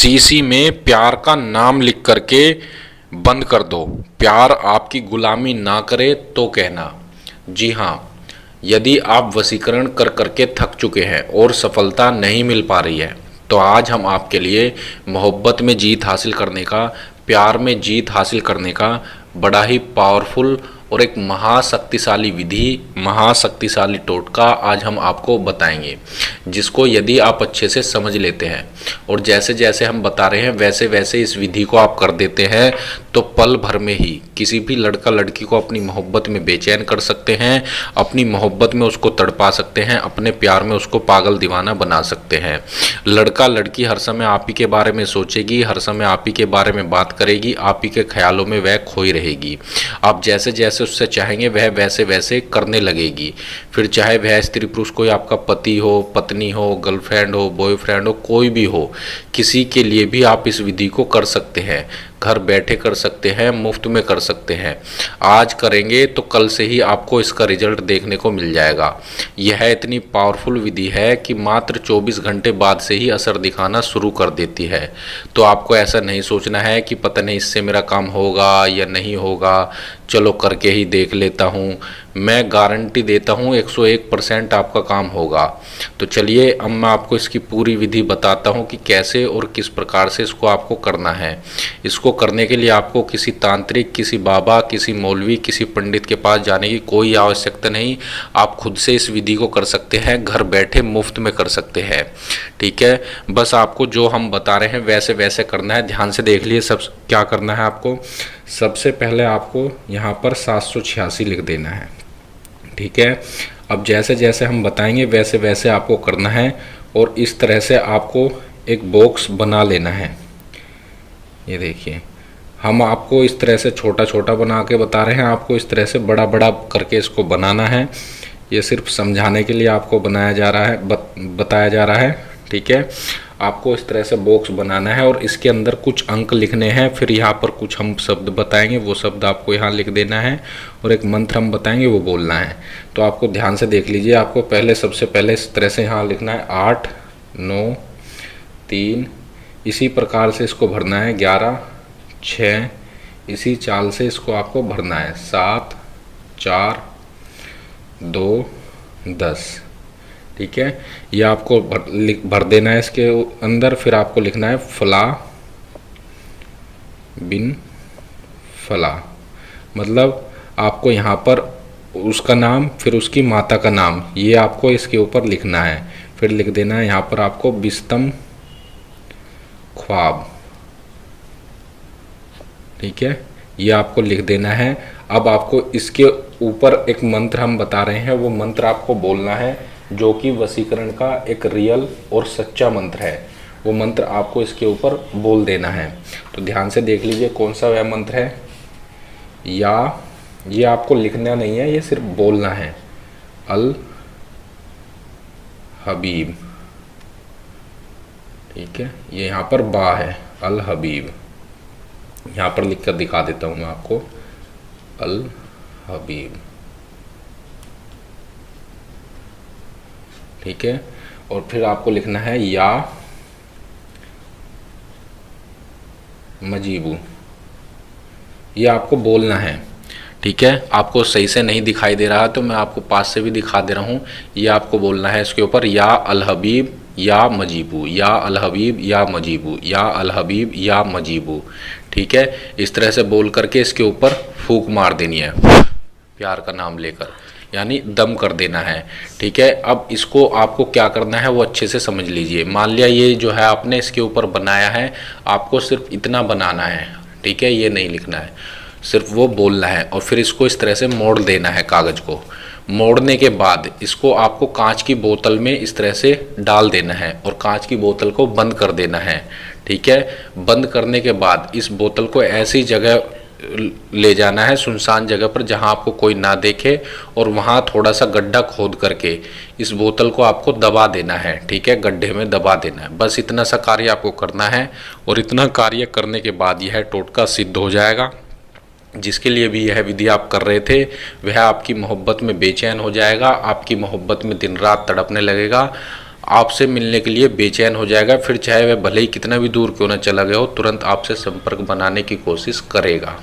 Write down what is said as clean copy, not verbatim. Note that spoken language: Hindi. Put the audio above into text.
शीशी में प्यार का नाम लिख करके बंद कर दो। प्यार आपकी गुलामी ना करे तो कहना। जी हाँ, यदि आप वशीकरण कर करके थक चुके हैं और सफलता नहीं मिल पा रही है, तो आज हम आपके लिए मोहब्बत में जीत हासिल करने का, प्यार में जीत हासिल करने का बड़ा ही पावरफुल और एक महाशक्तिशाली विधि, महाशक्तिशाली टोटका आज हम आपको बताएंगे, जिसको यदि आप अच्छे से समझ लेते हैं और जैसे जैसे हम बता रहे हैं वैसे वैसे इस विधि को आप कर देते हैं, तो पल भर में ही किसी भी लड़का लड़की को अपनी मोहब्बत में बेचैन कर सकते हैं, अपनी मोहब्बत में उसको तड़पा सकते हैं, अपने प्यार में उसको पागल दीवाना बना सकते हैं। लड़का लड़की हर समय आप ही के बारे में सोचेगी, हर समय आप ही के बारे में बात करेगी, आप ही के ख्यालों में वह खोई रहेगी। आप जैसे जैसे उससे चाहेंगे वह वैसे वैसे करने लगेगी। फिर चाहे वह स्त्री पुरुष कोई आपका पति हो, पत्नी हो, गर्लफ्रेंड हो, बॉयफ्रेंड हो, कोई भी हो, किसी के लिए भी आप इस विधि को कर सकते हैं। घर बैठे कर सकते हैं, मुफ्त में कर सकते हैं। आज करेंगे तो कल से ही आपको इसका रिजल्ट देखने को मिल जाएगा। यह इतनी पावरफुल विधि है कि मात्र 24 घंटे बाद से ही असर दिखाना शुरू कर देती है। तो आपको ऐसा नहीं सोचना है कि पता नहीं इससे मेरा काम होगा या नहीं होगा, चलो करके ही देख लेता हूँ। मैं गारंटी देता हूँ 101% आपका काम होगा। तो चलिए अब मैं आपको इसकी पूरी विधि बताता हूँ कि कैसे और किस प्रकार से इसको आपको करना है। इसको करने के लिए आपको किसी तांत्रिक, किसी बाबा, किसी मौलवी, किसी पंडित के पास जाने की कोई आवश्यकता नहीं। आप खुद से इस विधि को कर सकते हैं, घर बैठे मुफ्त में कर सकते हैं। ठीक है, बस आपको जो हम बता रहे हैं वैसे वैसे करना है। ध्यान से देख लिए सब क्या करना है आपको। सबसे पहले आपको यहाँ पर 786 लिख देना है। ठीक है, अब जैसे जैसे हम बताएंगे वैसे वैसे आपको करना है और इस तरह से आपको एक बॉक्स बना लेना है। ये देखिए, हम आपको इस तरह से छोटा छोटा बना के बता रहे हैं, आपको इस तरह से बड़ा बड़ा करके इसको बनाना है। ये सिर्फ समझाने के लिए आपको बनाया जा रहा है, बताया जा रहा है। ठीक है, आपको इस तरह से बॉक्स बनाना है और इसके अंदर कुछ अंक लिखने हैं। फिर यहाँ पर कुछ हम शब्द बताएंगे, वो शब्द आपको यहाँ लिख देना है और एक मंत्र हम बताएंगे, वो बोलना है। तो आपको ध्यान से देख लीजिए। आपको पहले सबसे पहले इस तरह से यहाँ लिखना है 8 9 3, इसी प्रकार से इसको भरना है 11 6, इसी चाल से इसको आपको भरना है 7 4 2 10। ठीक है, ये आपको भर देना है इसके अंदर। फिर आपको लिखना है फला बिन फला, मतलब आपको यहाँ पर उसका नाम, फिर उसकी माता का नाम, ये आपको इसके ऊपर लिखना है। फिर लिख देना है यहाँ पर आपको बिस्तम ख्वाब। ठीक है, ये आपको लिख देना है। अब आपको इसके ऊपर एक मंत्र हम बता रहे हैं, वो मंत्र आपको बोलना है, जो कि वशीकरण का एक रियल और सच्चा मंत्र है। वो मंत्र आपको इसके ऊपर बोल देना है। तो ध्यान से देख लीजिए कौन सा वह मंत्र है। या ये आपको लिखना नहीं है, ये सिर्फ बोलना है। अल हबीब। ठीक है, ये यहाँ पर बा है, अल हबीब। यहाँ पर लिख कर दिखा देता हूँ मैं आपको, अल हबीब। ठीक है, और फिर आपको लिखना है या मजीबू। ये आपको बोलना है। ठीक है, आपको सही से नहीं दिखाई दे रहा तो मैं आपको पास से भी दिखा दे रहा हूँ। ये आपको बोलना है इसके ऊपर, या अल हबीब या मजीबू, या अल हबीब या मजीबू, या अल हबीब या मजीबू। ठीक है, इस तरह से बोल करके इसके ऊपर फूंक मार देनी है, प्यार का नाम लेकर, यानी दम कर देना है। ठीक है, अब इसको आपको क्या करना है वो अच्छे से समझ लीजिए। मान लिया ये जो है आपने इसके ऊपर बनाया है, आपको सिर्फ इतना बनाना है। ठीक है, ये नहीं लिखना है, सिर्फ वो बोलना है और फिर इसको इस तरह से मोड़ देना है कागज़ को। मोड़ने के बाद इसको आपको कांच की बोतल में इस तरह से डाल देना है और कांच की बोतल को बंद कर देना है। ठीक है, बंद करने के बाद इस बोतल को ऐसी जगह ले जाना है, सुनसान जगह पर, जहां आपको कोई ना देखे, और वहां थोड़ा सा गड्ढा खोद करके इस बोतल को आपको दबा देना है। ठीक है, गड्ढे में दबा देना है। बस इतना सा कार्य आपको करना है और इतना कार्य करने के बाद यह टोटका सिद्ध हो जाएगा। जिसके लिए भी यह विधि आप कर रहे थे वह आपकी मोहब्बत में बेचैन हो जाएगा, आपकी मोहब्बत में दिन रात तड़पने लगेगा। आपसे मिलने के लिए बेचैन हो जाएगा, फिर चाहे वह भले ही कितना भी दूर क्यों ना चला गया हो, तुरंत आपसे संपर्क बनाने की कोशिश करेगा।